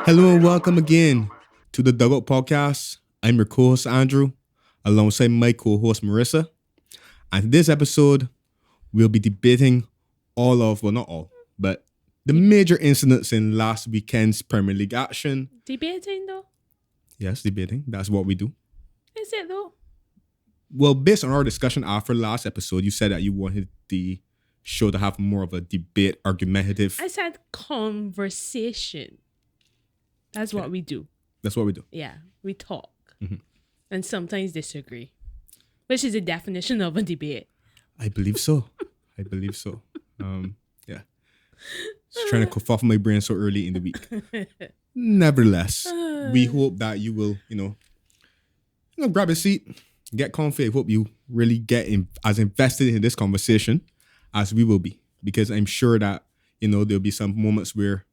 Hello and welcome again to the Dugout podcast. I'm your co-host Andrew, alongside my co-host Marissa. And in this episode, we'll be debating not all, but the major incidents in last weekend's Premier League action. Debating though? Yes, debating. That's what we do. Is it though? Well, based on our discussion after last episode, you said that you wanted the show to have more of a debate, argumentative. I said conversation. That's what we do. That's what we do. Yeah, we talk. Mm-hmm. And sometimes disagree. Which is the definition of a debate. I believe so. Yeah. Just trying to cough off my brain so early in the week. Nevertheless, we hope that you will, grab a seat, get comfy. I hope you really get as invested in this conversation as we will be. Because I'm sure that, there'll be some moments where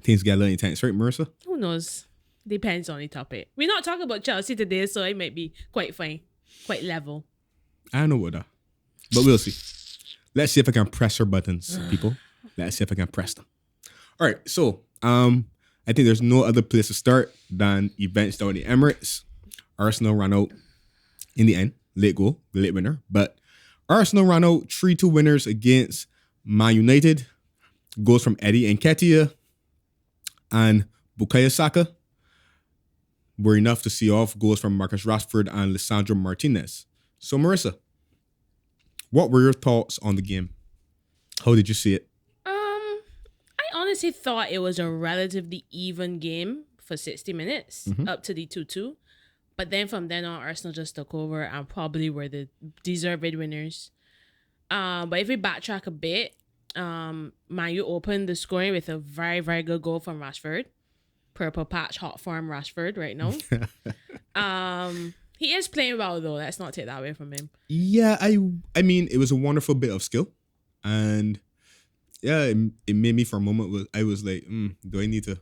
things get a little intense, right, Marissa? Who knows? Depends on the topic. We're not talking about Chelsea today, so it might be quite fine, quite level. I don't know what that, but we'll see. Let's see if I can press her buttons, people. Let's see if I can press them. All right, so I think there's no other place to start than events down in the Emirates. Arsenal ran out in the end, late goal, the late winner, but Arsenal ran out 3-2 winners against Man United. Goals from Eddie Nketiah and Bukayo Saka were enough to see off goals from Marcus Rashford and Lisandro Martinez. So, Marissa, what were your thoughts on the game? How did you see it? I honestly thought it was a relatively even game for 60 minutes, up to the 2-2. But then from then on, Arsenal just took over and probably were the deserved winners. But if we backtrack a bit, Man U opened the scoring with a very, very good goal from Rashford. Purple patch, hot form Rashford right now. He is playing well though. Let's not take that away from him. Yeah, I mean, it was a wonderful bit of skill. And yeah, it made me for a moment, I was like, do I need to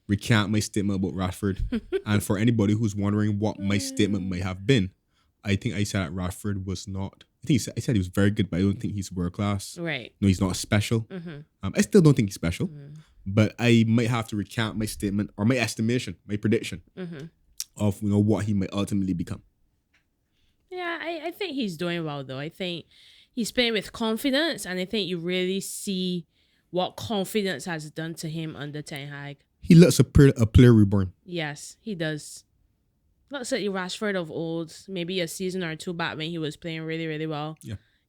recant my statement about Rashford? And for anybody who's wondering what my statement might have been, I think I said that Rashford was not... I said he was very good, but I don't think he's world class. Right. No, he's not special. I still don't think he's special, but I might have to recount my statement or my estimation, my prediction of what he might ultimately become. Yeah, I think he's doing well though. I think he's playing with confidence, and I think you really see what confidence has done to him under Ten Hag. He looks a player reborn. Yes, he does. Looks like the Rashford of old, maybe a season or two back when he was playing really, really well.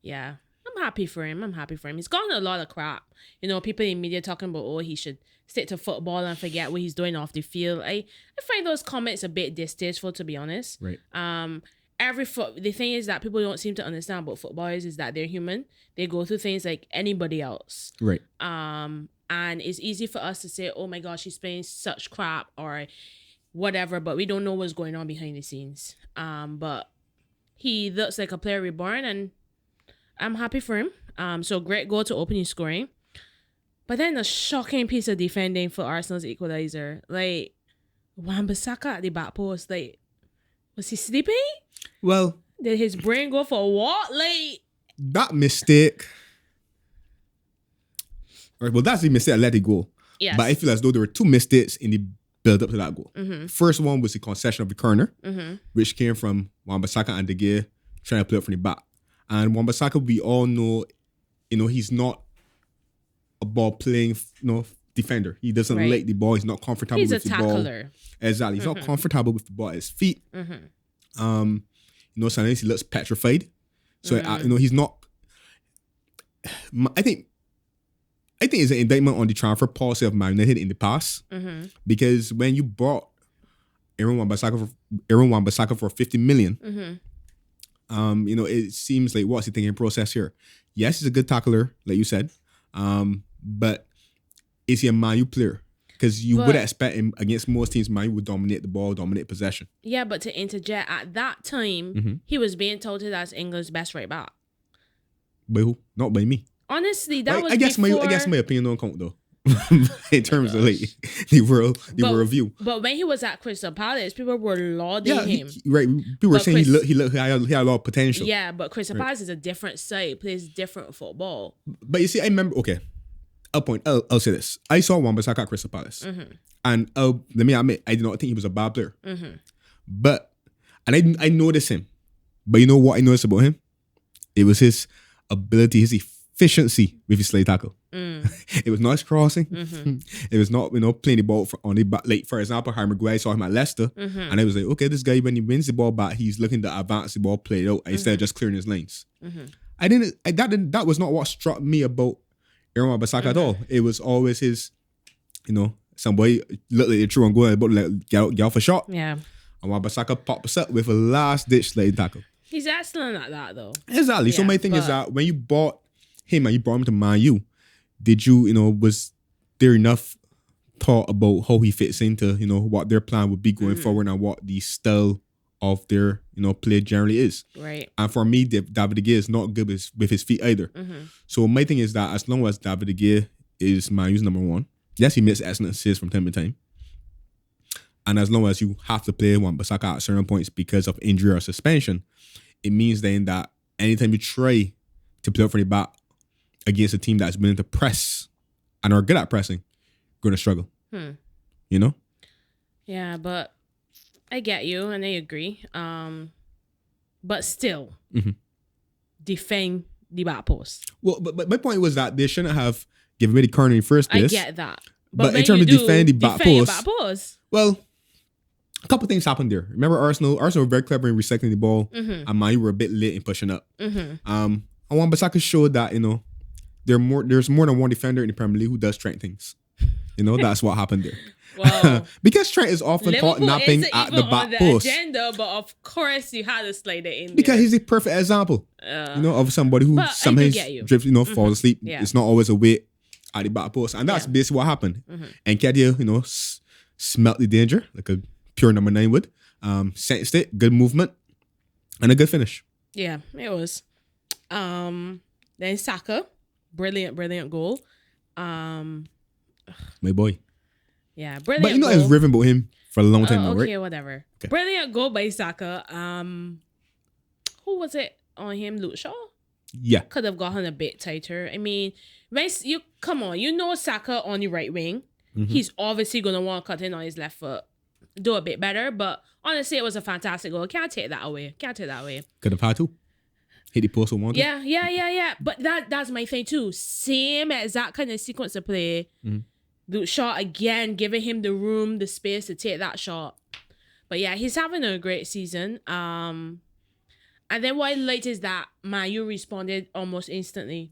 Yeah. I'm happy for him. He's gotten a lot of crap. People in media talking about, he should stick to football and forget what he's doing off the field. I find those comments a bit distasteful, to be honest. Right. The thing is that people don't seem to understand about footballers is that they're human. They go through things like anybody else. Right. And it's easy for us to say, oh my gosh, he's playing such crap or whatever, but we don't know what's going on behind the scenes. But he looks like a player reborn, and I'm happy for him. So great goal to open his scoring. But then a shocking piece of defending for Arsenal's equalizer. Like, Wan-Bissaka at the back post, like, was he sleeping? Well, did his brain go for what? Like, that mistake. Well, that's the mistake. I let it go. Yes. But I feel as though there were two mistakes in the build up to that goal. First one was the concession of the corner, which came from Wan-Bissaka and De Gea trying to play up from the back. And Wan-Bissaka, we all know, he's not a ball playing, defender. He doesn't like the ball. He's not comfortable with the ball. He's a tackler. Exactly. He's not comfortable with the ball at his feet. Sometimes he looks petrified. So, he's not... I think it's an indictment on the transfer policy of Man United in the past. Because when you bought Aaron Wan-Bissaka for 50 million, it seems like what's the thinking process here? Yes, he's a good tackler, like you said, but is he a Man U player? Because you would expect him against most teams, Man U would dominate the ball, dominate possession. Yeah, but to interject, at that time, he was being touted as England's best right back. By who? Not by me. Honestly, that was I guess my opinion don't count though. in terms of like the world view. But when he was at Crystal Palace, people were lauding Yeah, him. right. People were saying he had a lot of potential. Yeah, but Crystal Palace is a different side, plays different football. But you see, I remember. Okay, a point. I'll say this. I saw Wan-Bissaka at Crystal Palace, and let me admit, I did not think he was a bad player. But I noticed him. But you know what I noticed about him? It was his ability, his efficiency with his slide tackle. It was not his crossing. It was not, playing the ball on the back. Like, for example, Harry Maguire, I saw him at Leicester, and I was like, okay, this guy, when he wins the ball back, he's looking to advance the ball, play it out, instead of just clearing his lanes. That was not what struck me about Aaron Wan-Bissaka at all. It was always his, some boy looked like they threw on goal, but like, get off a shot. Yeah. And Wan-Bissaka pops up with a last-ditch slide tackle. He's excellent at that, though. Exactly. So my thing is that when you bought him and you brought him to Man U, did you, was there enough thought about how he fits into, what their plan would be going forward and what the style of their, play generally is? Right. And for me, David De Gea is not good with his feet either. So my thing is that as long as David De Gea is Man U's number one, yes, he makes excellent assists from time to time. And as long as you have to play Wan-Bissaka at certain points because of injury or suspension, it means then that anytime you try to play up from the back against a team that's willing to press and are good at pressing, you're going to struggle. Yeah, but I get you and I agree. But still, defend the back post. Well, but my point was that they shouldn't have given me the corner in the first place. I get that. But in terms of defending the back post, well, a couple things happened there. Remember Arsenal were very clever in recycling the ball, and Man U were a bit late in pushing up. And Wan-Bissaka showed that, there's more than one defender in the Premier League who does Trent things. That's what happened there. Well, because Trent is often caught napping at the back post. Agenda, but of course you had to slide it in because there. he's a perfect example, of somebody who sometimes drifts, falls asleep. Yeah. It's not always a wait at the back post, and that's basically what happened. And Kedia, smelt the danger like a pure number 9 would. Sensed it, good movement, and a good finish. Yeah, it was. Then Saka, brilliant goal. My boy. Yeah, brilliant. But goal. I was raving about him for a long time now, right? Okay, whatever. Okay. Brilliant goal by Saka. Who was it on him? Luke Shaw? Yeah. Could have gotten a bit tighter. I mean, come on, Saka on the right wing. He's obviously gonna want to cut in on his left foot. Do a bit better, but honestly, it was a fantastic goal. Can't take that away. Could have had to. Hit the post with one. Yeah. But that's my thing too. Same exact kind of sequence of play. The shot again, giving him the room, the space to take that shot. But yeah, he's having a great season. And then what I liked is that Man U responded almost instantly.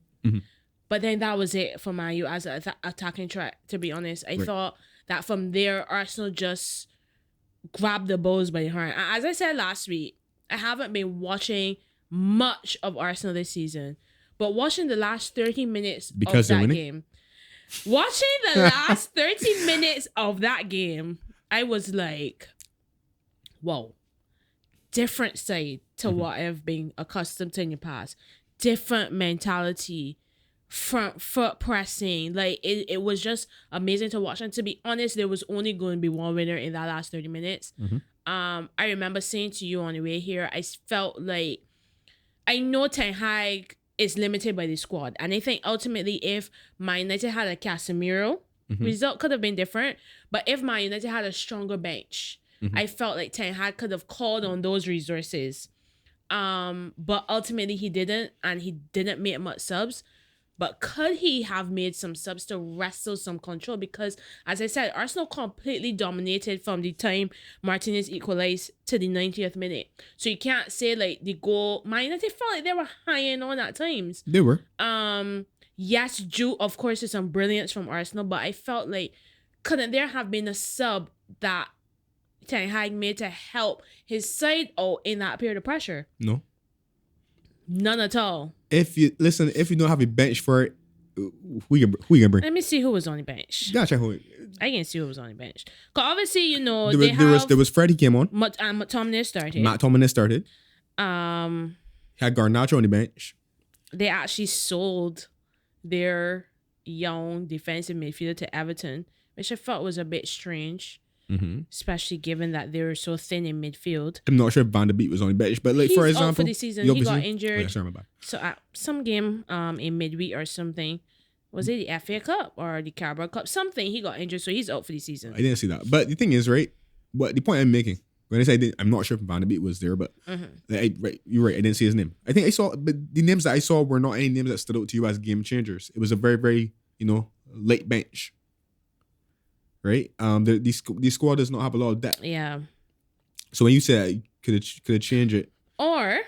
But then that was it for Man U as an attacking threat, to be honest. I thought that from there, Arsenal just grabbed the bulls by the horn. As I said last week, I haven't been watching much of Arsenal this season, but watching the last 30 minutes of that game, I was like, whoa, different side to what I've been accustomed to in the past. Different mentality, front foot pressing. Like it was just amazing to watch. And to be honest, there was only going to be one winner in that last 30 minutes. I remember saying to you on the way here, I felt like I know Ten Hag is limited by the squad. And I think ultimately if Man United had a Casemiro, result could have been different. But if Man United had a stronger bench, I felt like Ten Hag could have called on those resources. But ultimately he didn't, and he didn't make much subs. But could he have made some subs to wrestle some control? Because, as I said, Arsenal completely dominated from the time Martinez equalized to the 90th minute. So you can't say, like, the goal... Man United felt like they were high on at times. They were. Yes, due, of course, to some brilliance from Arsenal, but I felt like, couldn't there have been a sub that Ten Hag made to help his side out in that period of pressure? No. None at all. If you don't have a bench for it, who you gonna bring? Let me see who was on the bench. Gotta check who. I can see who was on the bench. Cause obviously, there was Fred. He came on. McTominay started. Had Garnacho on the bench. They actually sold their young defensive midfielder to Everton, which I thought was a bit strange, especially given that they were so thin in midfield. I'm not sure if Van der Beek was on the bench, but like He's for out example, for the season. you He got obviously- injured. Oh, yeah, sorry, my bad. So at some game in midweek or something, was it the FA Cup or the Carabao Cup? Something, he got injured, so he's out for the season. I didn't see that. But the thing is, right? What the point I'm making when I say I'm not sure if Van der Beek was there, but right, you're right. I didn't see his name. I think I saw, but the names that I saw were not any names that stood out to you as game changers. It was a very, very late bench. Right? The squad does not have a lot of depth. Yeah. So when you said could have changed it, or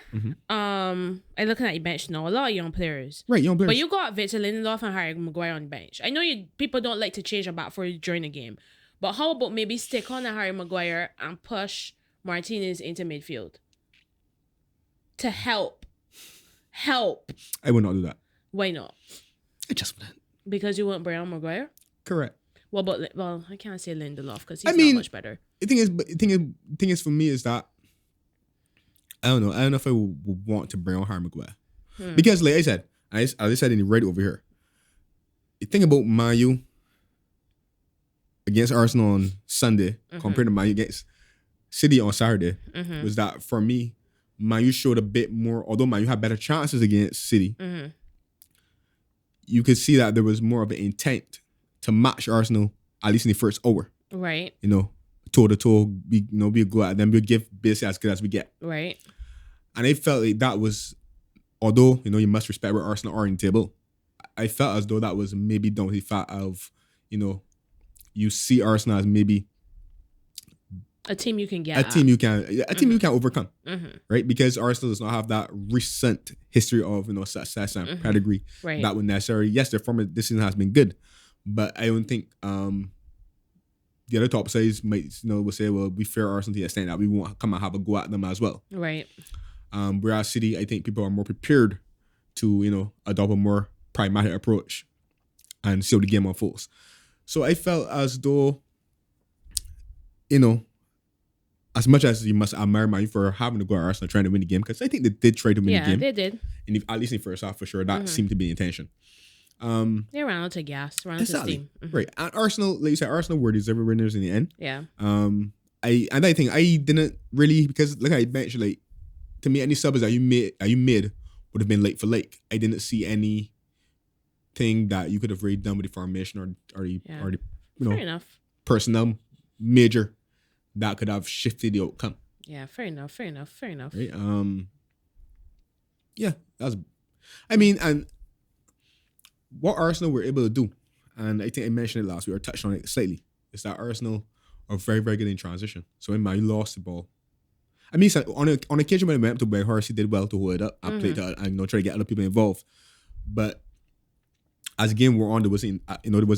I'm looking at your bench now. A lot of young players. Right, young players. But you got Victor Lindelof and Harry Maguire on the bench. I know people don't like to change a back four during the game, but how about maybe stick on the Harry Maguire and push Martinez into midfield to help? I would not do that. Why not? I just wouldn't. Because you want Brian Maguire? Correct. Well, I can't say Lindelof because he's not much better. The thing is for me is that I don't know if I would want to bring on Harry Maguire because, like I said, I said in the right over here. The thing about Man U against Arsenal on Sunday compared to Man U against City on Saturday was that for me, Man U showed a bit more. Although Man U had better chances against City, you could see that there was more of an intent to match Arsenal at least in the first hour. Right. Toe to toe, we go at them, we'll give basically as good as we get. Right. And I felt like that was, although, you must respect where Arsenal are in the table, I felt as though that was maybe down to the fact of, you see Arsenal as maybe a team you can get a team you can overcome, right? Because Arsenal does not have that recent history of, success and pedigree that would necessarily, yes, their form this season has been good, but I don't think the other top sides might, will say, well, we fear Arsenal to the extent that we won't come and have a go at them as well. Right. Whereas City, I think people are more prepared to, adopt a more pragmatic approach and see how the game unfolds. So I felt as though, as much as you must admire Man U for having to go at Arsenal trying to win the game, because I think they did try to win the game. Yeah, they did. At least in the first half, for sure, that seemed to be the intention. They ran out of gas, ran out of steam. Right. And Arsenal, like you said, Arsenal were deserving winners in the end. Yeah. I think I didn't really, because like I mentioned, like, to me, any subs that you made would have been late for late. I didn't see anything that you could have really done with the formation or the fair enough. Personnel major that could have shifted the outcome. Yeah, fair enough. Right. Yeah, and what Arsenal were able to do, and I think I mentioned it last week or touched on it slightly, is that Arsenal are very, very good in transition. So when Man lost the ball, so on occasion when it went up to Weghorst, he did well to hold it up and play to, and try to get other people involved. But as the game wore on, there wasn't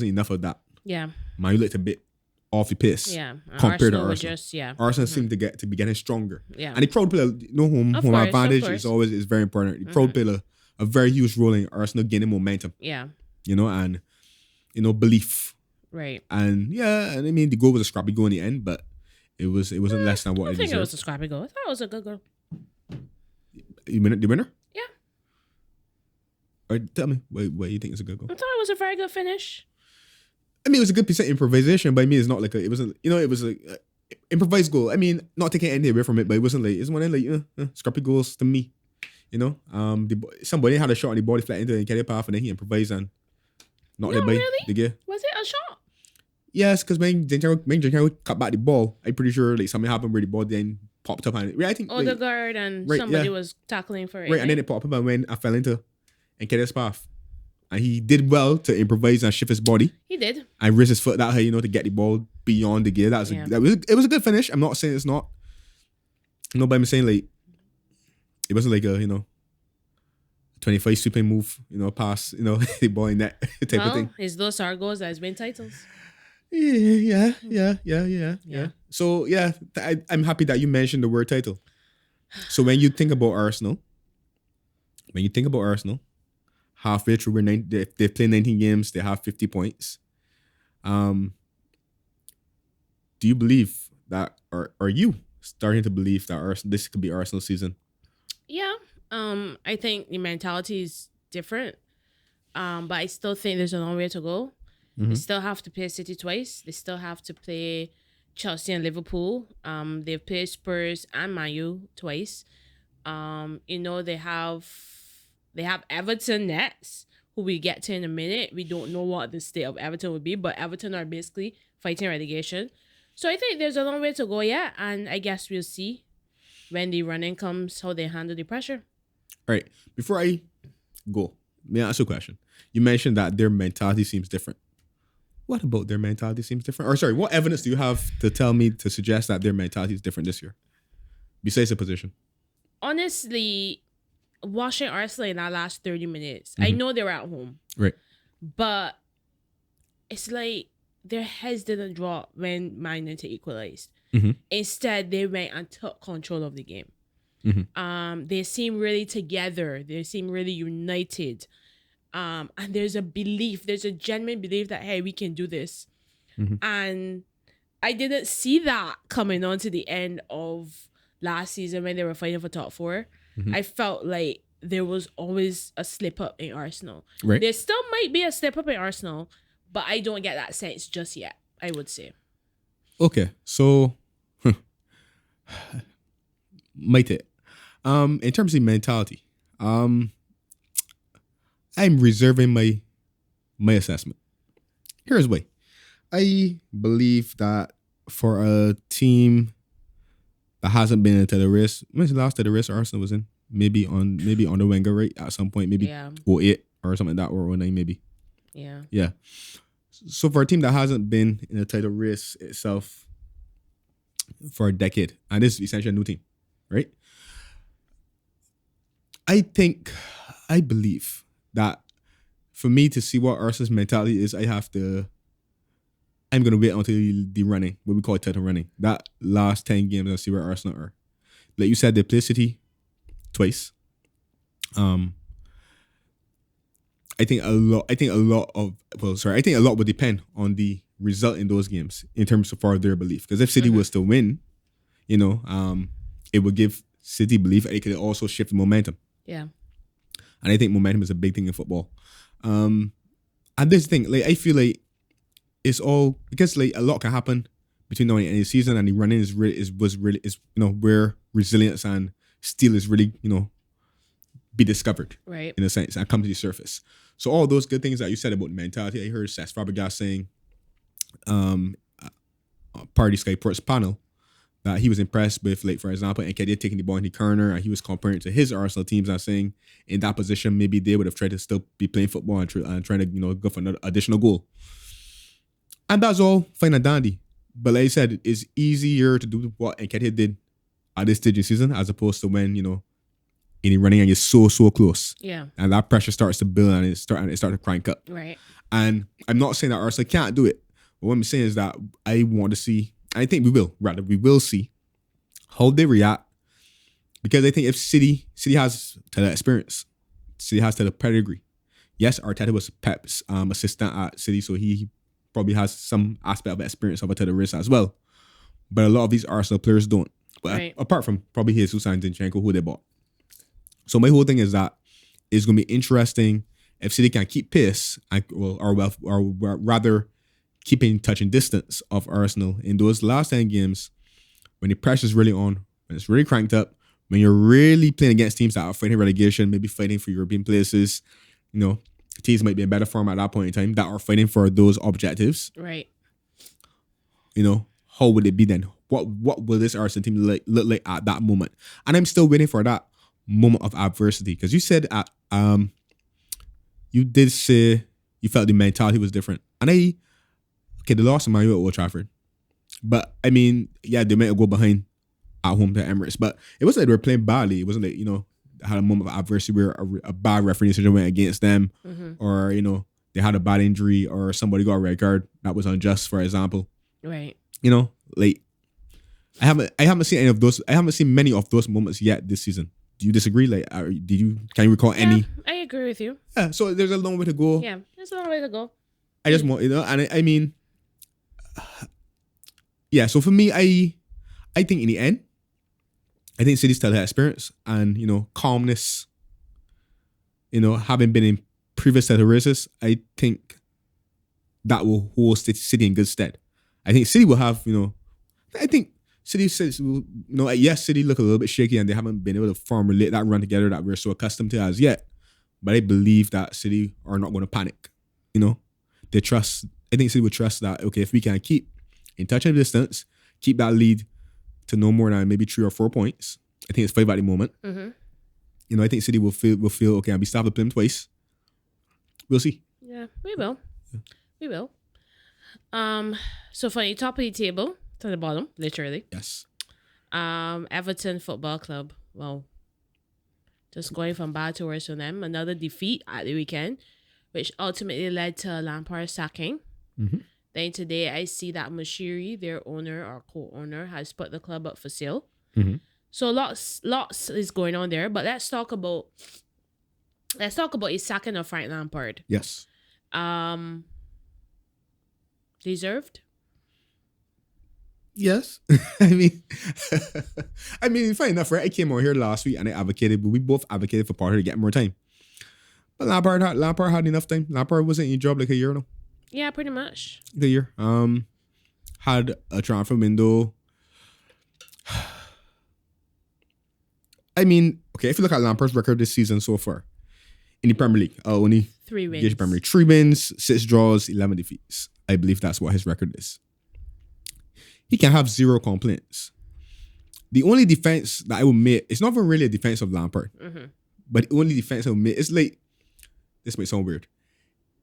enough of that. Yeah. Man looked a bit off the pace. Yeah. Compared Arsenal to Arsenal. just Arsenal seemed to be getting stronger. Yeah. And the crowd play home advantage is very important. The crowd play a very huge role in Arsenal gaining momentum. Yeah. And belief. Right. And the goal was a scrappy goal in the end, but it wasn't less than what I think deserved. it was a scrappy goal. I thought it was a good goal. The winner? Yeah. All right, tell me what you think is a good goal. I thought it was a very good finish. It was a good piece of improvisation, but it's not like it wasn't. It was like improvised goal. Not taking anything away from it, but it wasn't like it's one of like scrappy goals to me. Somebody had a shot and the body flat into the carry path, and then he improvised and knocked it by the gear. Was it a shot? Yes, because when Zinchenko cut back the ball, I'm pretty sure like something happened where the ball then popped up and I think the guard and somebody was tackling for it. Right, and then it popped up and when I fell into and carried his path. And he did well to improvise and shift his body. He did. And raise his foot that high, to get the ball beyond the gear. It was a good finish. I'm not saying it's not. But I'm saying like it wasn't like a 25 sweeping move, pass, the ball in that type of thing. It's those are goals that has been titles. Yeah. So I'm happy that you mentioned the word title. So when you think about Arsenal, halfway through, they've played 19 games, they have 50 points. Do you believe that, or are you starting to believe that this could be Arsenal's season? Yeah. I think the mentality is different. But I still think there's a long way to go. They Mhm. still have to play City twice. They still have to play Chelsea and Liverpool. They've played Spurs and Man U twice. They have Everton next, who we get to in a minute. We don't know what the state of Everton would be, but Everton are basically fighting relegation. So I think there's a long way to go yet, and I guess we'll see when the running comes how they handle the pressure. All right. Before I go, may I ask you a question? You mentioned that their mentality seems different. What about their mentality seems different? Or sorry, what evidence do you have to tell me to suggest that their mentality is different this year? Besides the position. Honestly, watching Arsenal in that last 30 minutes, I Mhm. know they were at home, Right. but it's like their heads didn't drop when Man United equalized. Mhm. Instead, they went and took control of the game. Mhm. They seem really together. They seem really united. And there's a genuine belief that, hey, we can do this. Mhm. And I didn't see that coming on to the end of last season when they were fighting for top 4. Mhm. I felt like there was always a slip up in Arsenal. Right. There still might be a slip up in Arsenal, but I don't get that sense just yet, I would say. Okay. So might it. In terms of mentality, I'm reserving my assessment. Here's why. I believe that for a team that hasn't been into the race, when's the last to the race Arsenal was in? Maybe on the Wenger right at some point, maybe Yeah. 08 or something like that, or 09 maybe. Yeah. Yeah. So for a team that hasn't been in the title race itself for a decade, and this is essentially a new team, right? I believe that for me to see what Arsenal's mentality is, I'm gonna wait until the running, what we call title running. That last 10 games and see where Arsenal are. Like you said, they play City twice. I think a lot would depend on the result in those games in terms of far their belief. Because if City was to win, it would give City belief, and it could also shift momentum. Yeah. And I think momentum is a big thing in football. And this thing, like I feel like it's all because like a lot can happen between now and the end of the season, and the running is where resilience and steel is really be discovered, Right. in a sense, and come to the surface. So all those good things that you said about mentality, I heard Cesc Fabregas saying, Party Sky Sports panel, that he was impressed with, like, for example, Nketiah taking the ball in the corner, and he was comparing it to his Arsenal teams and saying in that position, maybe they would have tried to still be playing football and trying to go for another additional goal. And that's all fine and dandy. But like I said, it's easier to do what Nketiah did at this stage of the season as opposed to when, in the running and you're so close. Yeah. And that pressure starts to build and it starts to crank up. Right. And I'm not saying that Arsenal can't do it. But what I'm saying is that I want to see, I think we will see how they react. Because I think if City has to the experience, City has to the pedigree. Yes, Arteta was Pep's assistant at City, so he probably has some aspect of experience over to the wrist as well. But a lot of these Arsenal players don't. But Right. apart from probably Jesus and Zinchenko, who they bought. So my whole thing is that it's going to be interesting if City can keep pace, or rather keeping touching distance of Arsenal in those last 10 games when the pressure's really on, when it's really cranked up, when you're really playing against teams that are fighting relegation, maybe fighting for European places, teams might be in better form at that point in time that are fighting for those objectives. Right. How would it be then? What will this Arsenal team look like at that moment? And I'm still waiting for that moment of adversity, because you said you did say you felt the mentality was different, and they lost to Man U at Old Trafford, but I mean, yeah, they might go behind at home to Emirates, but it wasn't like they were playing badly. It wasn't like they had a moment of adversity where a bad referee decision went against them, or they had a bad injury, or somebody got a red card that was unjust, for example. Right. Like I haven't seen any of those. I haven't seen many of those moments yet this season. Do you disagree? Like, can you recall any? I agree with you. Yeah, so there's a long way to go. Yeah, there's a long way to go. I just want, and I mean, yeah. So for me, I think in the end, I think City still had experience and calmness. Having been in previous set of races, I think that will hold City in good stead. I think City will have, I think City says, yes, City look a little bit shaky and they haven't been able to form that run together that we're so accustomed to as yet. But I believe that City are not going to panic. I think City would trust that, okay, if we can keep in touch and distance, keep that lead to no more than maybe 3 or 4 points. I think it's 5 at the moment. Mm-hmm. I think City will feel okay, and we still have to play them twice. We'll see. Yeah, we will. Yeah. We will. So from the top of the table to the bottom, literally. Yes. Everton Football Club. Well, just going from bad to worse for them. Another defeat at the weekend, which ultimately led to Lampard sacking. Mm-hmm. Then today I see that Mashiri, their owner or co-owner, has put the club up for sale. Mm-hmm. So lots is going on there. But let's talk about his sacking of Frank Lampard. Yes. Deserved? Yes. I mean, funny enough, right? I came on here last week and we both advocated for Potter to get more time. But Lampard had enough time. Lampard was in your job like a year now. Yeah, pretty much. The year. Had a transfer window. I mean, okay, if you look at Lampard's record this season so far in the Premier League, only 3 wins. Premier League, 3 wins, 6 draws, 11 defeats. I believe that's what his record is. He can have 0 complaints. The only defense that I will make, it's not even really a defense of Lampard, but the only defense I will make, it's like, this might sound weird.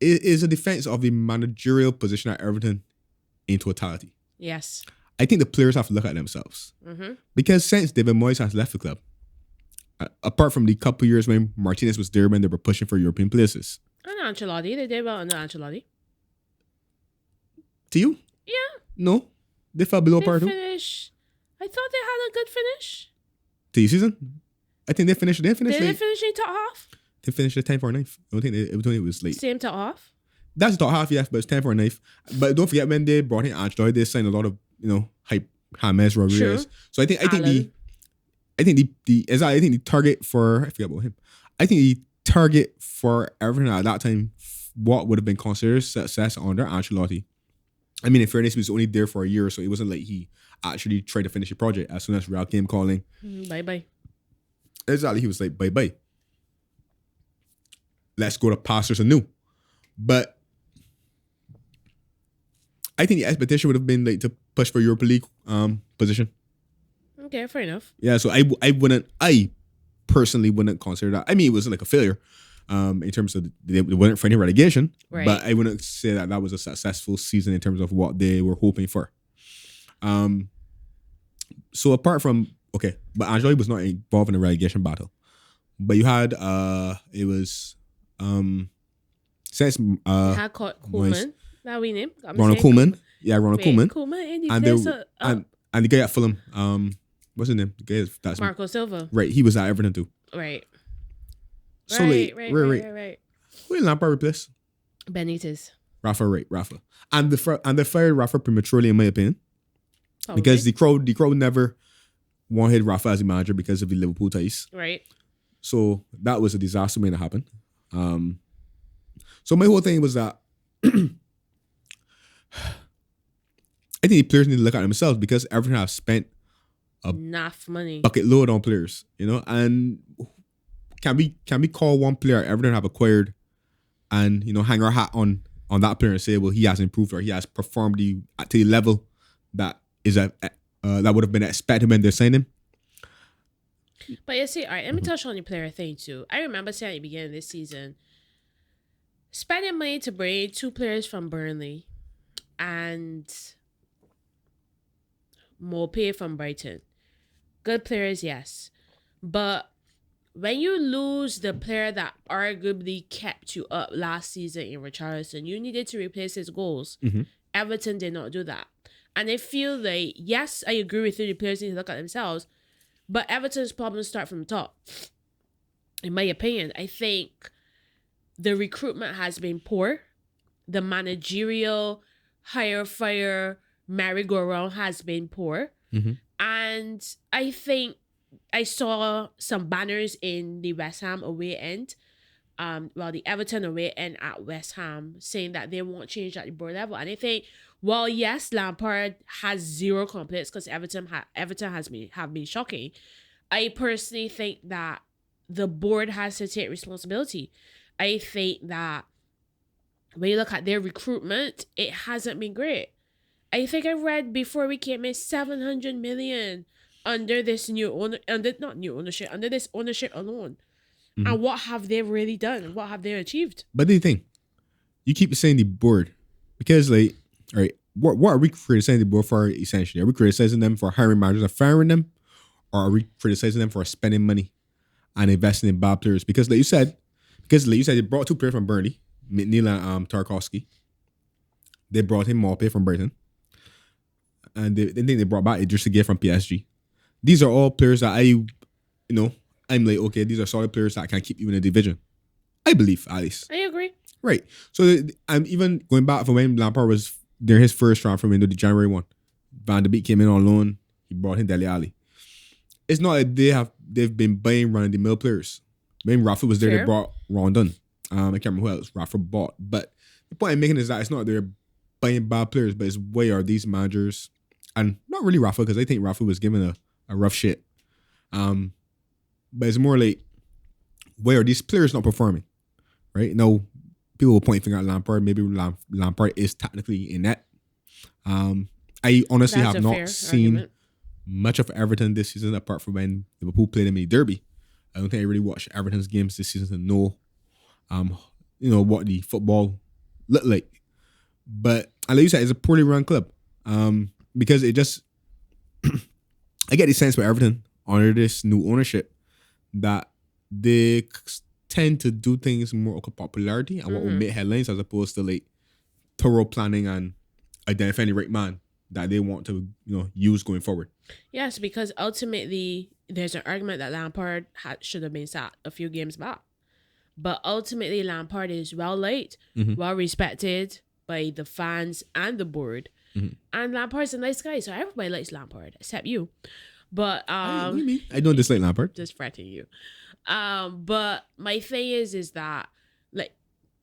It is a defense of the managerial position at Everton in totality. Yes. I think the players have to look at themselves. Because since David Moyes has left the club, apart from the couple years when Martinez was there when they were pushing for European places. And Ancelotti, they did well under Ancelotti. To you? Yeah. No. They fell below par too. I thought they had a good finish. To your season? I think they finished. Did they finish in top half? They finished the 10th or 9th. I don't think it was late. Same top half? That's the top half, yes, but it's 10th or 9th. But don't forget when they brought in Ancelotti, they signed a lot of, hype, James Rodriguez. True. So I think the target for, I forget about him. I think the target for Everton at that time, what would have been considered success under Ancelotti. I mean, in fairness, he was only there for a year, so it wasn't like he actually tried to finish the project as soon as Real came calling. Bye-bye. Exactly. He was like, bye-bye. Let's go to pastures anew. But I think the expectation would have been like to push for Europa League position. Okay, fair enough. Yeah, so I personally wouldn't consider that. I mean, it was like a failure in terms of they weren't fighting relegation, right. But I wouldn't say that was a successful season in terms of what they were hoping for. So apart from, okay, but Ancelotti was not involved in a relegation battle. But you had, it was, since, had Koeman, that we name. Ronald Koeman. Yeah, Ronald Koeman. Koeman and the guy at Fulham, what's his name? The guy that's Marco Silva. Right, he was at Everton too. Right. So right. Who did Lampard replace? Benitez. Rafa. And they fired Rafa prematurely, in my opinion. Probably. Because the crowd never wanted Rafa as a manager because of the Liverpool ties. Right. So that was a disaster when it happened. So my whole thing was that I think the players need to look at themselves because Everton have spent enough money, bucket load on players, and can we call one player Everton have acquired and hang our hat on that player and say, well, he has improved or he has performed to the level that is that would have been expected when they signed him. But you see, all right, let me touch on the player thing too. I remember saying at the beginning of this season, spending money to bring 2 players from Burnley and Maupay from Brighton. Good players, yes. But when you lose the player that arguably kept you up last season in Richarlison, you needed to replace his goals. Everton did not do that. And I feel like, yes, I agree with you, the players need to look at themselves, but Everton's problems start from the top. In my opinion, I think the recruitment has been poor. The managerial hire fire merry-go-round has been poor. And I think I saw some banners in the West Ham away end the Everton away and at West Ham, saying that they won't change at the board level. And I think, well, yes, Lampard has zero complaints because Everton have been shocking. I personally think that the board has to take responsibility. I think that when you look at their recruitment, it hasn't been great. I think I read before we came in 700 million under this under this ownership alone. Mm-hmm. And what have they really done? What have they achieved? But the thing, you keep saying the board because, like, all right, what are we criticizing the board for essentially? Are we criticizing them for hiring managers and firing them, or are we criticizing them for spending money and investing in bad players? Because, like you said, they brought two players from Burnley, McNeil and Tarkowski. They brought in Maupay from Brighton, and they brought back Idris Gueye from PSG. These are all players that I'm like, okay, these are solid players that can keep you in a division. I believe, at least. I agree. Right. So I'm even going back from when Lampard was during his first transfer window, the January one. Van de Beek came in on loan. He brought in Dele Alli. It's not that they've been buying run-of-the-mill players. When Rafa was there, They brought Rondon. I can't remember who else Rafa bought. But the point I'm making is that it's not they're buying bad players, but it's why are these managers, and not really Rafa, because I think Rafa was given a rough shit. But it's more like, why are these players not performing? Right? Now, people will point finger at Lampard. Maybe Lampard is technically inept. I honestly have not seen much of Everton this season, apart from when Liverpool played them in the derby. I don't think I really watched Everton's games this season to know, what the football looked like. But like you said, it's a poorly run club. Because it just, I get the sense with Everton under this new ownership that they tend to do things more of popularity and what will make headlines, as opposed to like thorough planning and identifying the right man that they want to use going forward. Yes, because ultimately there's an argument that Lampard should have been sacked a few games back, but ultimately Lampard is well liked, well respected by the fans and the board, and Lampard's a nice guy, so everybody likes Lampard except you. But what do you mean? I don't dislike Lampard. Just fretting you. But my thing is that, like,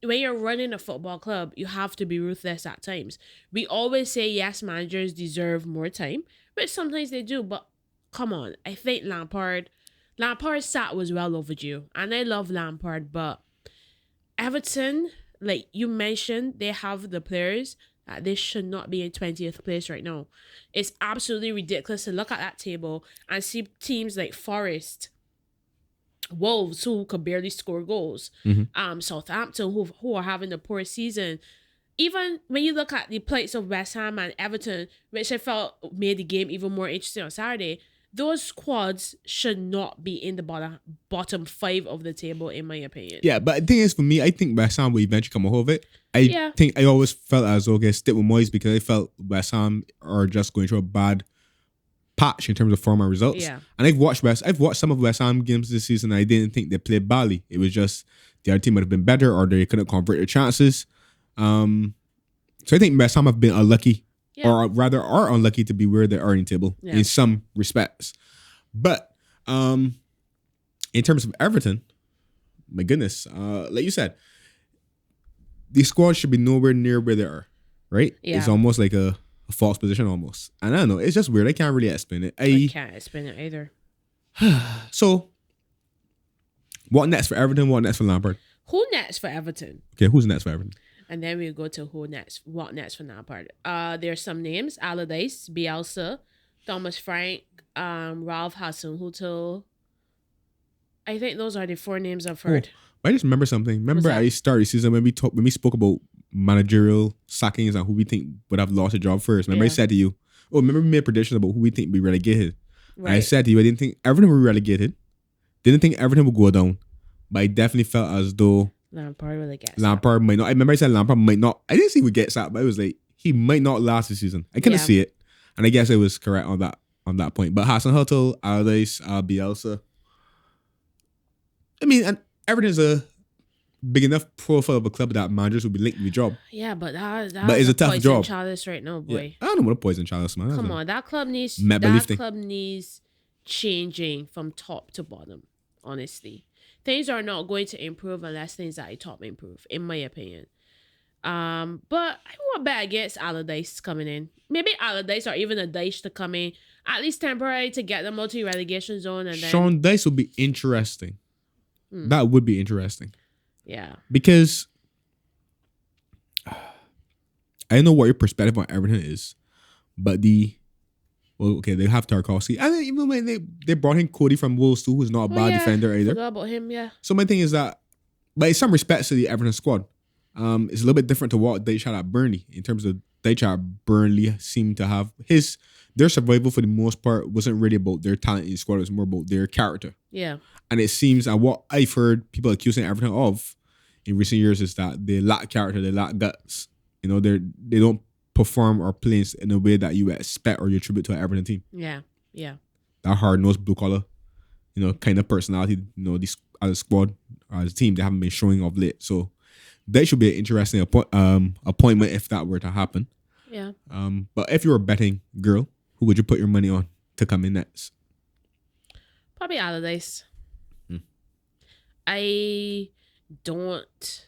when you're running a football club, you have to be ruthless at times. We always say yes, managers deserve more time, which sometimes they do. But come on, I think Lampard's sack was well overdue, and I love Lampard. But Everton, like you mentioned, they have the players. They should not be in 20th place right now. It's absolutely ridiculous to look at that table and see teams like Forest, Wolves, who could barely score goals, Southampton, who are having a poor season. Even when you look at the plates of West Ham and Everton, which I felt made the game even more interesting on Saturday, those squads should not be in the bottom 5 of the table, in my opinion. Yeah, but the thing is, for me, I think West Ham will eventually come out of it. I think I always felt as okay, stick with Moyes, because I felt West Ham are just going through a bad patch in terms of form and results. Yeah. And I've watched some of West Ham games this season, and I didn't think they played badly. It was just the other team would have been better, or they couldn't convert their chances. So I think West Ham have been unlucky. Yeah. Or rather are unlucky to be where they are in the table in some respects. But in terms of Everton, my goodness, like you said, the squad should be nowhere near where they are, right? Yeah. It's almost like a false position almost. And I don't know, it's just weird. I can't really explain it. I can't explain it either. So, what next for Everton? What next for Lampard? Who next for Everton? Okay, who's next for Everton? And then we'll go to what next for Lampard. There's some names: Allardyce, Bielsa, Thomas Frank, Ralph Hasenhüttl. I think those are the 4 names I've heard. I just remember something. Remember at the start of the season when we spoke about managerial sackings and who we think would have lost a job first. Remember I said to you, remember we made predictions about who we think would be relegated. Right. I said to you, I didn't think Everton would be relegated. Didn't think Everton would go down. But I definitely felt as though Lampard will get Lampard might not. I remember I said Lampard might not. I didn't see he would get sacked, but I was like, he might not last the season. I couldn't see it. And I guess I was correct on that point. But Hasenhüttl, Allardyce, Bielsa. I mean, and Everton's a big enough profile of a club that managers would be linked to the job. Yeah, but it's a tough job. Chalice right now, boy. Yeah. I don't know what a poison chalice, man. Come on, that club needs changing from top to bottom. Honestly, things are not going to improve unless things at the top improve, in my opinion. But I want bet against Allardyce coming in. Maybe Allardyce or even a Dyche to come in, at least temporary to get them out to the relegation zone, and then Sean Dice would be interesting. That would be interesting. yeah, Because I don't know what your perspective on Everton is, but they have Tarkovsky. And then even when they brought in Cody from Wolves too, who's not a bad defender either. Forgot about him, yeah. So my thing is that, but in some respects to the Everton squad, it's a little bit different to what Dyche had at Burnley. In terms of Dyche at Burnley seemed to have their survival for the most part wasn't really about their talent in the squad, it was more about their character. Yeah. And it seems, and what I've heard people accusing Everton of in recent years is that they lack character, they lack guts. You know, they don't perform or play in a way that you expect or you attribute to an Everton team. Yeah. Yeah. That hard-nosed, blue-collar, kind of personality, this as a squad or as a team, they haven't been showing of late. So that should be an interesting appointment if that were to happen. Yeah. But if you were a betting girl, who would you put your money on to come in next? Probably Allardyce. I don't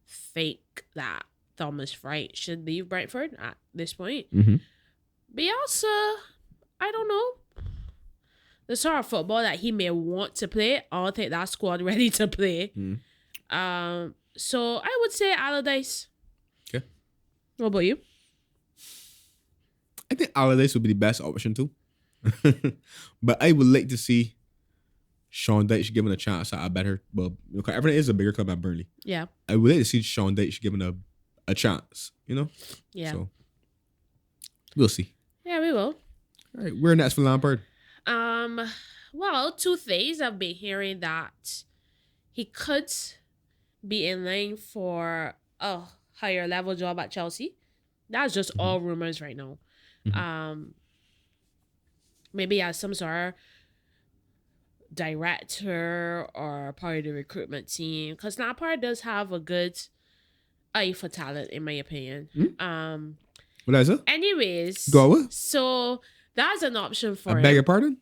think that Thomas Frank should leave Brentford at this point. Bielsa, I don't know. The sort of football that he may want to play, I don't think that squad ready to play. So I would say Allardyce. Okay. What about you? I think Allardyce would be the best option too. But I would like to see Sean Dyche given a chance at a better, because Everton is a bigger club than Burnley. Yeah. I would like to see Sean Dyche given a chance, Yeah. So we'll see. Yeah, we will. All right, we're next for Lampard. Well, 2 things. I've been hearing that he could be in line for a higher level job at Chelsea. That's just all rumors right now. Maybe as some sort of director or part of the recruitment team, because Lampard does have a good eye for talent, in my opinion. What is it? Anyways, Go on. so that's an option for him. I beg your pardon?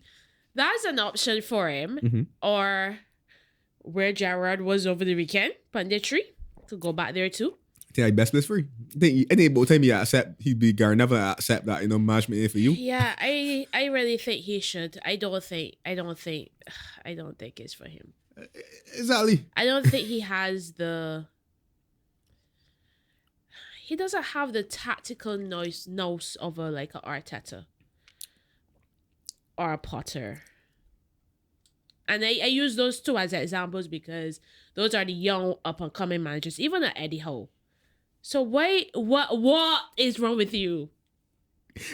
That's an option for him. Or where Gerrard was over the weekend, punditry. Could go back there too. I think I best place for you. I think about the time he'd be Gary never accept that, management in for you. Yeah, I really think he should. I don't think it's for him. Exactly. I don't think he has he doesn't have the tactical nose of a Arteta or a Potter. And I use those two as examples because those are the young up and coming managers, even at Eddie Howe. So what is wrong with you?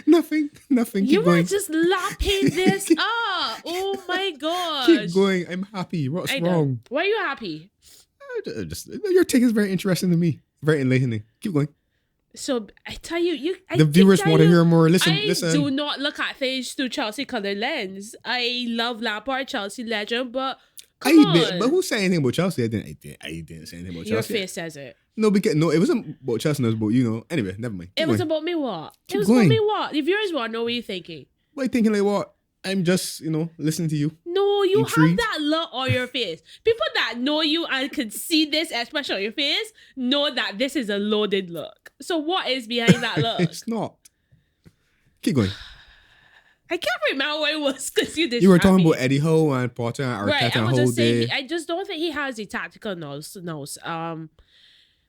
Nothing. You Keep going. were just lapping this up. Oh my gosh. Keep going. I'm happy. What's wrong? Why are you happy? Your take is very interesting to me. Very enlightening. Keep going. So I tell you, the viewers want to hear more. Listen. I do not look at things through Chelsea colored lens. I love Lampard, Chelsea legend, but come on. But who said anything about Chelsea? I didn't say anything about Chelsea. Your face says it. No, it wasn't about Chelsea. It was about Anyway, never mind. It was about me what? Keep It was going. about me what? The viewers want to know what you're thinking. What are you thinking? Like what? I'm just listening to you. No, you Intrigued. have that look on your face. People that know you and can see this expression on your face know that this is a loaded look. So what is behind that look? It's not. Keep going. I can't remember what it was because you did. You were talking about Eddie Howe and Potter and Arteta Right, I and was Howe just saying. there. I just don't think he has the tactical nose.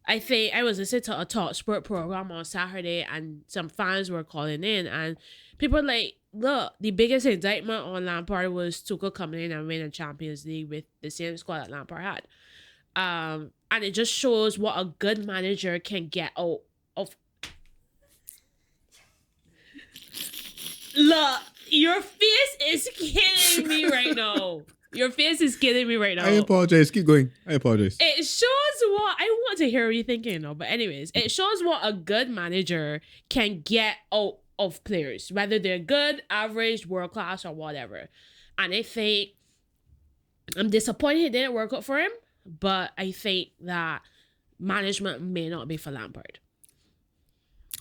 I think I was listening to a talk sport program on Saturday, and some fans were calling in, and people were like, look, the biggest indictment on Lampard was Tuchel coming in and winning Champions League with the same squad that Lampard had. And it just shows what a good manager can get out of. Look, your face is killing me right now. Your face is killing me right now. I apologize. Keep going. I apologize. It shows what I want to hear you thinking, but anyways, it shows what a good manager can get out of players, whether they're good, average, world class, or whatever. And I think I'm disappointed it didn't work out for him, but I think that management may not be for Lampard.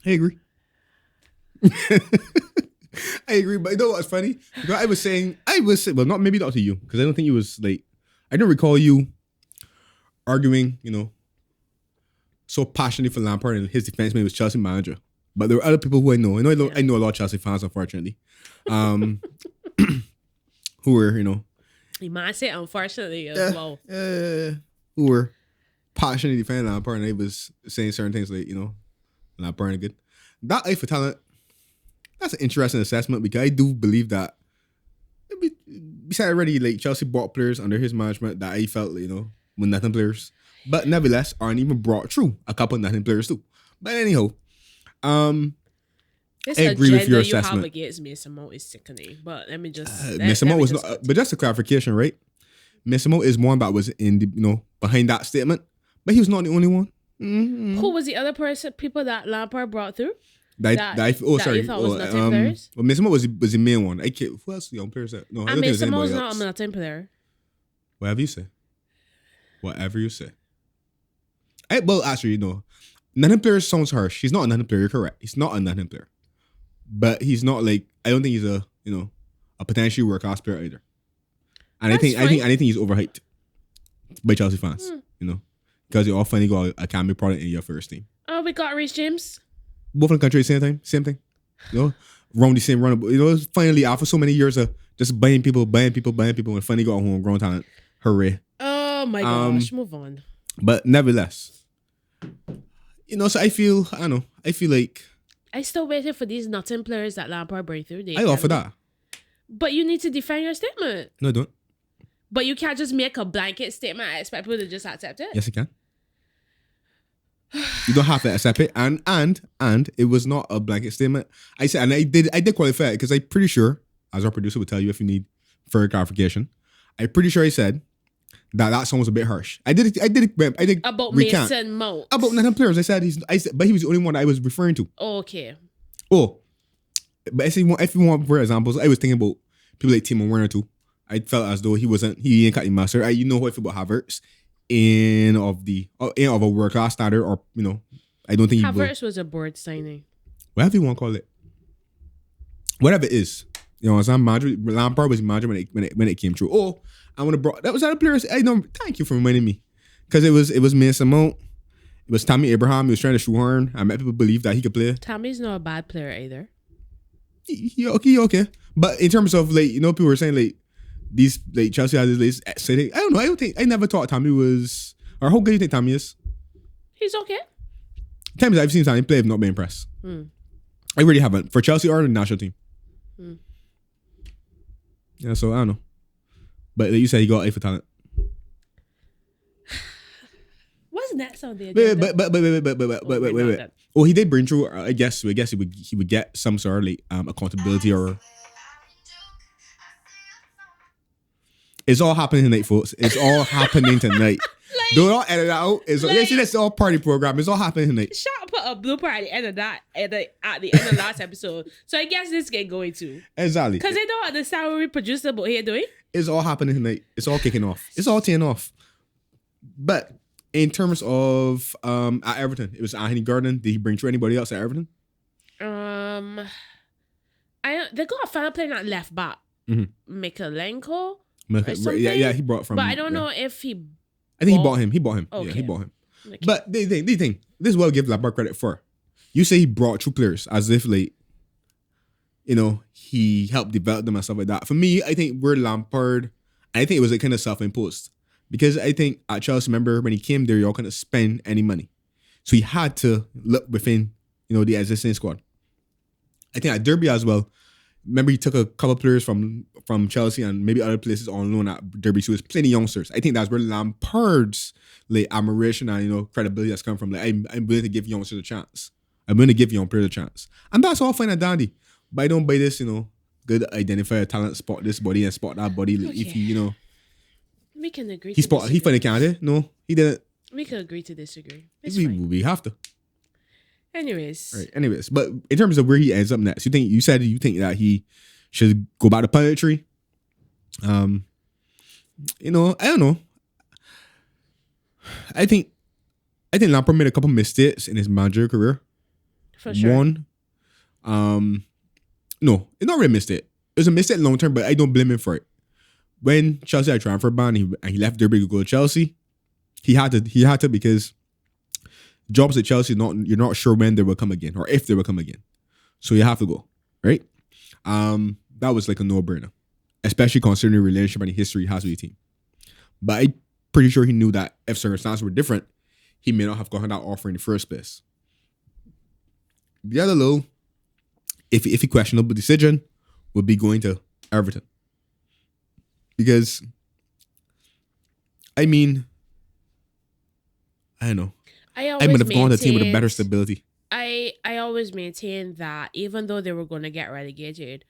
I agree. I agree, but you know what's funny? Because I was saying, well, maybe not to you, because I don't think you was I don't recall you arguing, so passionately for Lampard and his defense man was Chelsea manager. But there were other people who I know. I know a lot of Chelsea fans, unfortunately, who were, You might say unfortunately as well. who were passionately defending Lampard, and they was saying certain things like, Lampard ain't good. That eye for talent, that's an interesting assessment because I do believe that. Besides already, like Chelsea bought players under his management that I felt, were nothing players, but nevertheless aren't even brought through a couple of nothing players too. But anyhow, This I agree with your agenda you have assessment. against Mason Mount is sickening. But let me just. Mason Mount was not, but just a clarification, right? Mason Mount is one that was in the, behind that statement, but he was not the only one. Mm-hmm. Who was the other people that Lampard brought through? You thought was nothing players? Well, Mason Mount was the main one. Who else? Young players that? No, I don't think there's Mason anybody Mount's else. not a nothing player. Whatever you say. Whatever you say. Well, actually, nothing player sounds harsh. He's not a nothing player. You're correct. He's not a nothing player. But he's not like, I don't think he's a potentially world class player either. And I think he's overhyped by Chelsea fans. Because you all finally got a academy product in your first team. Oh, we got Reece James. Both in the country, same thing. Around the same run. Finally after so many years of just buying people, and finally got a homegrown talent. Hooray. Oh my gosh, move on. But nevertheless, so I feel like I still waiting for these nothing players that Lampard bring through. I offer that. But you need to defend your statement. No, I don't. But you can't just make a blanket statement and expect people to just accept it. Yes, I can. You don't have to accept it, and it was not a blanket statement. I said, and I did qualify it because I'm pretty sure, as our producer will tell you if you need further clarification, I'm pretty sure I said that song was a bit harsh. I did About recant. Mason Mount. About nothing players. I said, but he was the only one that I was referring to. Okay. Oh, but if you want for examples, I was thinking about people like Timo Werner too. I felt as though he ain't cut the master. You know how I feel about Havertz in of a world class standard, or I don't think Havertz was a board signing. Whatever you want to call it, whatever it is, as I'm Lampard was manager when it came true. Oh, I want to brought that was other players. I know. Thank you for reminding me, because it was Mason Mount, it was Tammy Abraham. He was trying to shoehorn. I met people believe that he could play. Tammy's not a bad player either. He okay, but in terms of people were saying these Chelsea had this aesthetic. I don't know. I never thought Tammy was. Or how good do you think Tammy is? He's okay. Times I've seen Tammy play, I've not been impressed. I really haven't for Chelsea or the national team. Yeah, so I don't know. But like you said, he got A for talent. What's next on the agenda? Wait. Oh, he did bring through. I guess he would get some sort of accountability or. It's all happening tonight, folks. It's all happening tonight. Do not edit it out. It's all party program. It's all happening tonight. Sharp put a blooper at the end of that at the end of last episode. So I guess this get going too. Exactly. Because they don't understand what we producer about here doing. It's all happening tonight. It's all kicking off. It's all teeing off. But in terms of at Everton, it was Anthony Gordon. Did he bring through anybody else at Everton? They got a fan playing at left back. Mikalenko. Yeah, he brought from. But I don't know if he. I think he bought him. Okay. Yeah, he bought him. Okay. But the thing, this is what I'll give Lampard credit for. You say he brought true players as if he helped develop them and stuff like that. For me, I think we're Lampard. I think it was kind of self-imposed because I think at Chelsea, remember when he came there, y'all couldn't spend any money, so he had to look within the existing squad. I think at Derby as well. Remember, he took a couple of players from Chelsea and maybe other places on loan at Derby. So it's plenty of youngsters. I think that's where Lampard's admiration and credibility has come from. I'm willing to give youngsters a chance. I'm willing to give young players a chance, and that's all fine and dandy. But I don't buy this, good identify a talent, spot this body and spot that body. Okay. If he, we can agree. He finally counted. No, he didn't. We can agree to disagree. It's we fine. We have to. Anyways. Right. Anyways, but in terms of where he ends up next, you said that he should go back to punditry. I don't know. I think Lampard made a couple mistakes in his managerial career. For sure. One, no, it's not really a mistake. It was a mistake long term, but I don't blame him for it. When Chelsea had transfer ban and he left Derby to go to Chelsea, He had to because jobs at Chelsea, you're not sure when they will come again or if they will come again. So you have to go, right? That was like a no-brainer, especially considering the relationship and the history he has with the team. But I'm pretty sure he knew that if circumstances were different, he may not have gotten that offer in the first place. The other low, if he questionable decision, would be going to Everton. Because, I mean, I don't know. I would have gone to a team with a better stability. I always maintained that even though they were going to get relegated,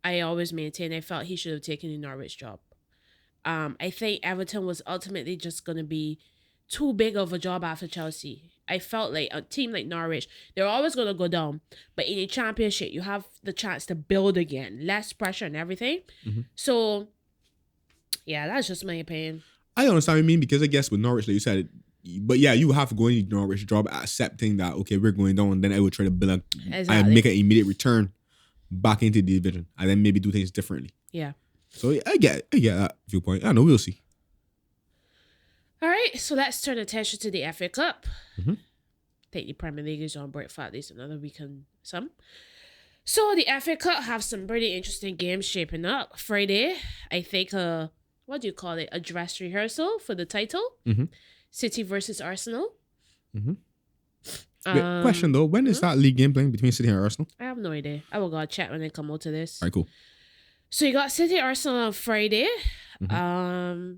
I always maintained I felt he should have taken the Norwich job. I think Everton was ultimately just going to be too big of a job after Chelsea. I felt like a team like Norwich, they're always going to go down. But in a championship, you have the chance to build again. Less pressure and everything. Mm-hmm. So, yeah, that's just my opinion. I understand what you mean because I guess with Norwich, like you said, but yeah, you have to go in Norwich job accepting that, okay, we're going down. And then I would try to build and make an immediate return back into the division and then maybe do things differently. Yeah. So I get that viewpoint. I know, we'll see. All right, so let's turn attention to the FA Cup. Mm-hmm. I think the Premier League is on break for at least another week and some. So the FA Cup have some pretty interesting games shaping up. Friday, I think what do you call it? A dress rehearsal for the title. Mm-hmm. City versus Arsenal. Mm-hmm. Wait, question though, when is that league game playing between City and Arsenal? I have no idea. I will go check when I come out to this. All right, cool. So you got City Arsenal on Friday. Mm-hmm.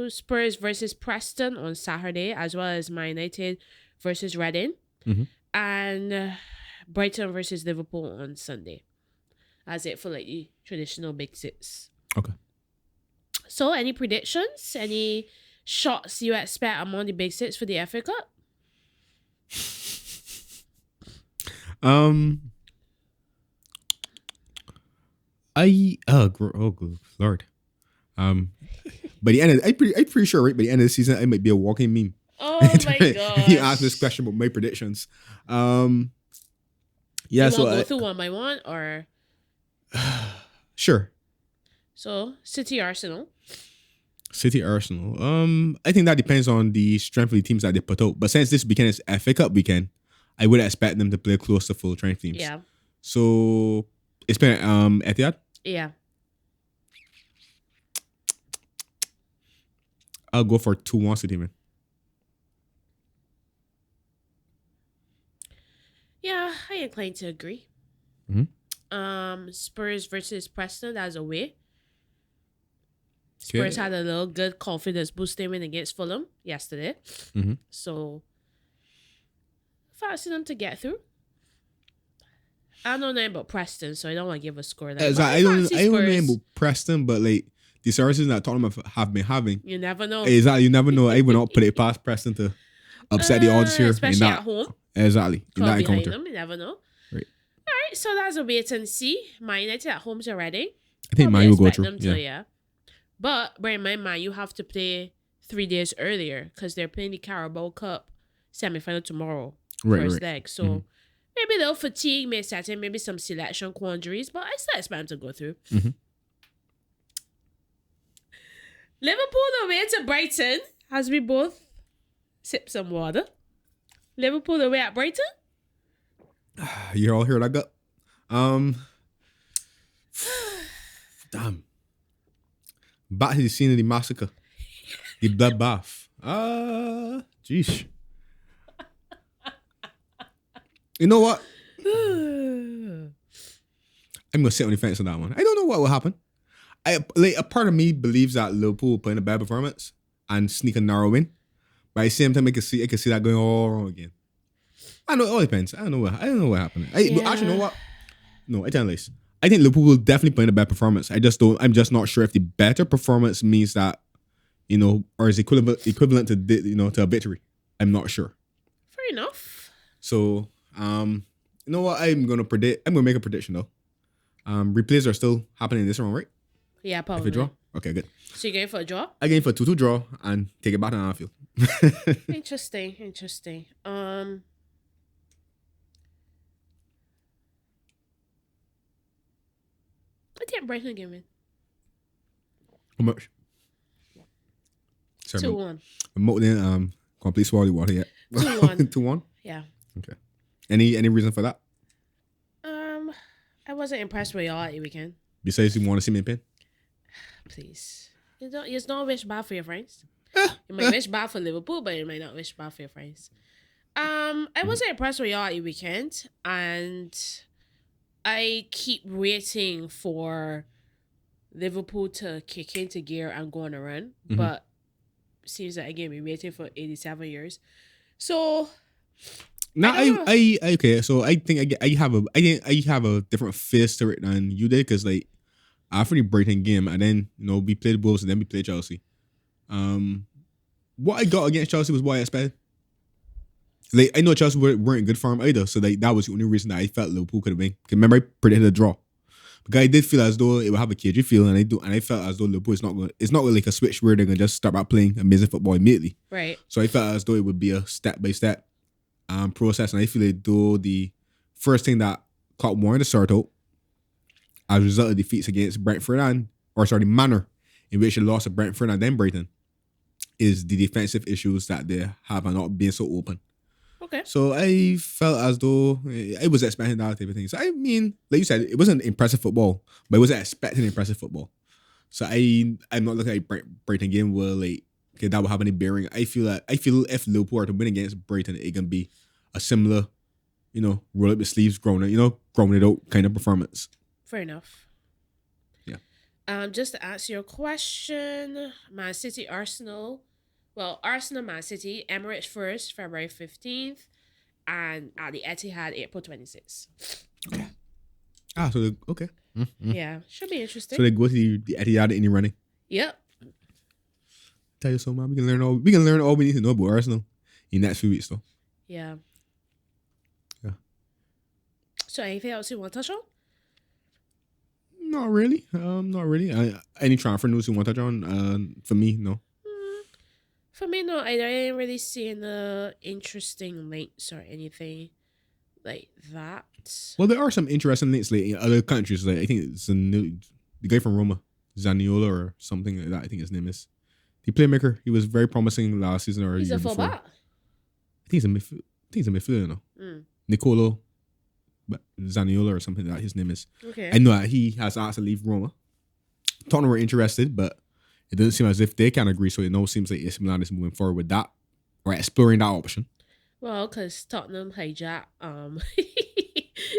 Spurs versus Preston on Saturday, as well as Man United versus Reading. Mm-hmm. And Brighton versus Liverpool on Sunday. That's it for like the traditional big six. Okay. So any predictions? Any shots you expect among the big six for the FA Cup? Good Lord. By the end, I'm pretty sure, right? By the end of the season, I might be a walking meme. Oh my god! You asked this question about my predictions. Yeah. You so go through one by one, or sure. So City Arsenal. I think that depends on the strength of the teams that they put out. But since this weekend is FA Cup weekend, I would expect them to play close to full strength teams. Yeah. So it's been Etihad. Yeah. I'll go for 2-1 City, man. Yeah, I incline to agree. Mm-hmm. Spurs versus Preston, that's away. Spurs had a little good confidence boosting win against Fulham yesterday. Mm-hmm. So, fancy them to get through. I don't know nothing about Preston, so I don't want to give a score. I don't know about Preston, but like the services that Tottenham have been having. You never know. Exactly, you never know. I would not put it past Preston to upset the odds here. Especially at home. Exactly. In that encounter. Them, you never know. Right. All right, so that's a wait and see. Man United at home to Reading. I think Man will go through. Yeah. But bear in mind, man, you have to play 3 days earlier because they're playing the Carabao Cup semi-final tomorrow. First leg. So maybe a little fatigue may set in, maybe some selection quandaries, but I still expect them to go through. Mm-hmm. Liverpool away to Brighton as we both sip some water. Liverpool away at Brighton? You're all here, I got. Damn. Back to the scene of the massacre. The bloodbath. Jeez. You know what? I'm gonna sit on the fence on that one. I don't know what will happen. A part of me believes that Liverpool will play in a bad performance and sneak a narrow win. But at the same time, I can see that going all wrong again. I know it all depends. I don't know what happened. But actually, you know what? No, I tell you this. I think Liverpool will definitely play in a bad performance. I'm just not sure if the better performance means that, or is equivalent to to a victory. I'm not sure. Fair enough. So, you know what? I'm gonna make a prediction though. Replays are still happening in this round, right? Yeah, probably. If a draw? Okay, good. So you're going for a draw? I'm going for a 2-2 draw and take it back to Anfield. Interesting. I think Brighton again, man. How much? Sorry, 2-1. Mo didn't complete swallow water yet. 2-1. 2-1. Yeah. Okay. Any reason for that? I wasn't impressed with y'all at the weekend. Besides, you want to see me in pain? Please. It's not wish bad for your friends. You might wish bad for Liverpool, but you might not wish bad for your friends. I wasn't impressed with y'all at the weekend, and I keep waiting for Liverpool to kick into gear and go on a run, but seems like again we're waiting for 87 years. So now I okay. So I think I have a different face to it than you did because like after the Brighton game and then we played Wolves and then we played Chelsea. What I got against Chelsea was what I expected. Like I know Chelsea weren't in good form either, so like that was the only reason that I felt Liverpool could have been. Remember, I predicted a draw. Because I did feel as though it would have a cagey feel, and I felt as though Liverpool is not going. It's not like a switch where they're gonna just start out playing amazing football immediately. Right. So I felt as though it would be a step by step process, and I feel like though the first thing that Klopp wanted to start out as a result of defeats against Brentford the manner in which they lost to Brentford and then Brighton is the defensive issues that they have and not being so open. Okay. So I felt as though I was expecting that type of thing. So I mean, like you said, it wasn't impressive football, but it wasn't expecting impressive football. So I'm not looking at Brighton game where like okay, that will have any bearing. I feel if Liverpool are to win against Brighton, it can be a similar, roll up the sleeves, growing it out kind of performance. Fair enough. Yeah. Just to answer your question, Man City, Arsenal. Well, Arsenal, Man City, Emirates first, February 15th, and at the Etihad, April 26th. So okay. Mm-hmm. Yeah, should be interesting. So they go to the Etihad in the running. Yep. Tell you so, man. We can learn all we need to know about Arsenal in the next few weeks, though. Yeah. Yeah. So anything else you want to touch on? Not really. Not really. Any transfer news you want to touch on? For me, no. For me, no. I didn't really see any interesting links or anything like that. Well, there are some interesting links like in other countries. Like I think it's the guy from Roma, Zaniolo or something like that. I think his name is the playmaker. He was very promising last season or He's year a fullback. before. I think he's a midfielder. Nicolo, but Zaniolo or something like that. His name is. Okay. I know that he has asked to leave Roma. Tottenham were interested, but it doesn't seem as if they can agree. So it now seems like AC Milan is moving forward with that or exploring that option. Well, because Tottenham hijacked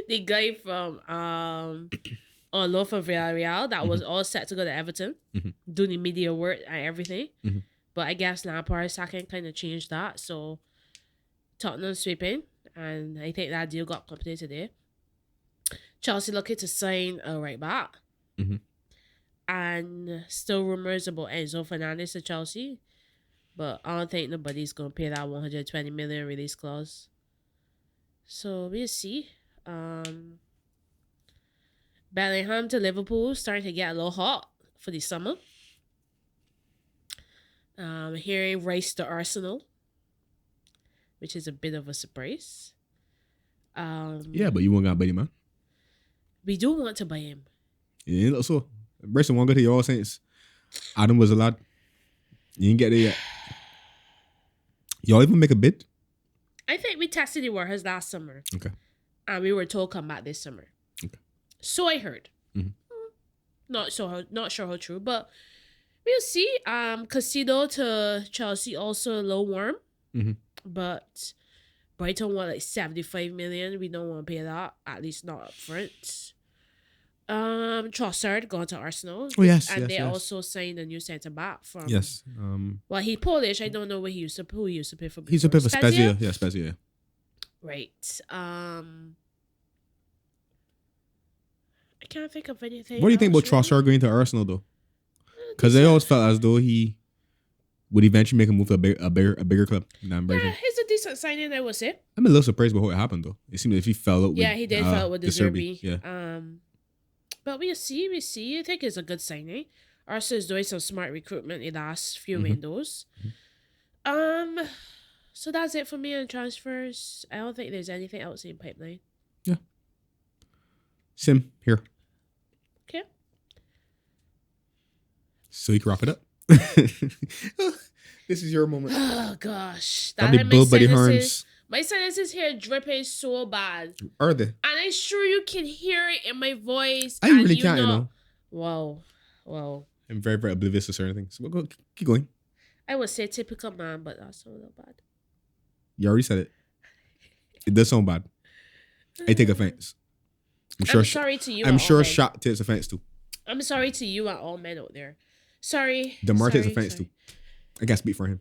the guy from on loan from Villarreal that was all set to go to Everton, doing the media work and everything. But I guess Lampard sacking kind of changed that. So Tottenham sweeping, and I think that deal got completed today. Chelsea looking to sign a right back. And still rumors about Enzo Fernandez to Chelsea. But I don't think nobody's going to pay that 120 million release clause. So we'll see. Bellingham to Liverpool starting to get a little hot for the summer. Hearing Rice to Arsenal, which is a bit of a surprise. Yeah, but you won't buy him, man. We do want to buy him. Yeah, look so. Bryson won't go to your Saints. Adam was a lad. You didn't get there yet. Y'all even make a bid? I think we tested the waters last summer. Okay. And we were told come back this summer. Okay. So I heard. Not sure how true, but we'll see. Casido to Chelsea also a little warm. But Brighton want like 75 million. We don't want to pay that. At least not up front. Trossard gone to Arsenal. Oh yes, and yes, they yes. also signed a new centre back from. Yes. Well, he's Polish. I don't know who he used to play for. He's a bit of a Spezia. Yeah, Spezia. Right. I can't think of anything. What do you think about else, really. Trossard going to Arsenal though? Because I always felt as though he would eventually make a move to a bigger club than Brighton. Yeah, he's a decent signing, I would say. I'm a little surprised by how it happened though. It seemed as if he fell out with Yeah, he did fell out with the Zerbi. Yeah. But we'll see. I think it's a good signing. Arsenal is doing some smart recruitment in the last few windows. So that's it for me on transfers. I don't think there's anything else in pipeline. Yeah. Sim, here. Okay. So you can wrap it up. This is your moment. Oh gosh, Are they bull buddy harms? My sinuses here dripping so bad, Are they? and I'm sure you can hear it in my voice. I really can't, you know. Wow. I'm very, very oblivious to certain things. So go, keep going. I would say typical man, but that's a little bad. You already said it. It does sound bad. I take offense. I'm sorry to you. I'm sure men. Shot takes offense too. I'm sorry to you and all men out there. Sorry. DeMar takes offense too. I can't speak for him.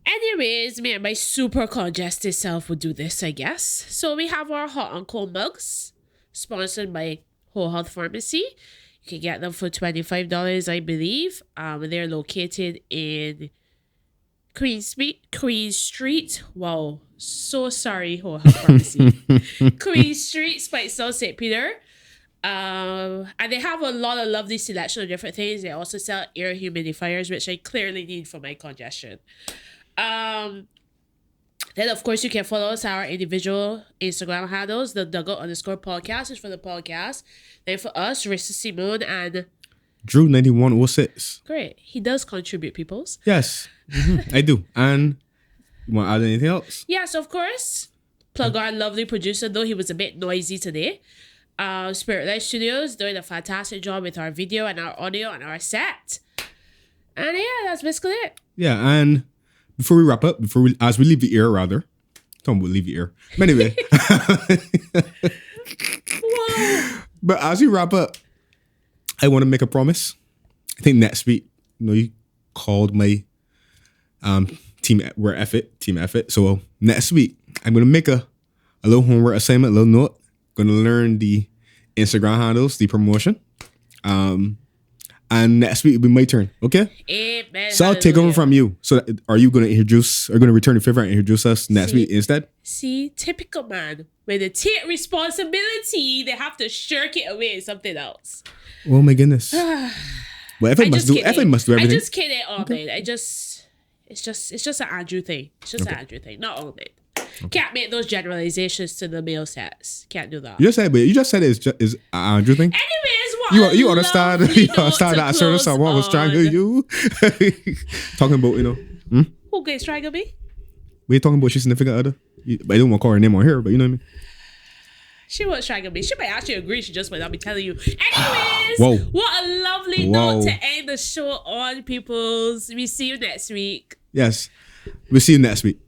Anyways, me and my super congested self would do this, I guess. So we have our hot and cold mugs, sponsored by Whole Health Pharmacy. You can get them for $25, I believe. They're located in Queen Street. Wow, so sorry, Whole Health Pharmacy. Queen Street, Spitesville, St. Peter. And they have a lot of lovely selection of different things. They also sell air humidifiers, which I clearly need for my congestion. Then of course you can follow us on our individual Instagram handles. The Dugout_podcast is for the podcast. Then for us, Marissa Simone and Drew 9106. Great. He does contribute, peoples. Yes, I do. And you want to add anything else? Yes, of course. Plug our lovely producer, though he was a bit noisy today. Spirit Light Studios doing a fantastic job with our video and our audio and our set. And yeah, that's basically it. Yeah, and before we wrap up, as we leave the air, rather. Talking about leave the air. But anyway. Whoa. But as we wrap up, I want to make a promise. I think next week, you called my team effort. So next week, I'm going to make a little homework assignment, a little note. Going to learn the Instagram handles, the promotion. And next week will be my turn, okay? Amen. So I'll take over from you. So are you going to return the favor and introduce us next week instead? See, typical man. When they take responsibility, they have to shirk it away in something else. Oh my goodness. Well, F must do everything. I just kidding all night. It's just an Andrew thing. It's just an Andrew thing, not all night. Okay. Can't make those generalizations to the male sex. Can't do that. You just said it's an Andrew thing. Anyways, what you understand? You understand that certain someone was strangling you. Talking about Who gets strangled me? We're talking about your significant other. I don't want to call her name on here, but you know what I mean. She won't strangle me. She might actually agree. She just might not be telling you. Anyways, what a lovely note to end the show on, peoples. We see you next week. Yes, we'll see you next week.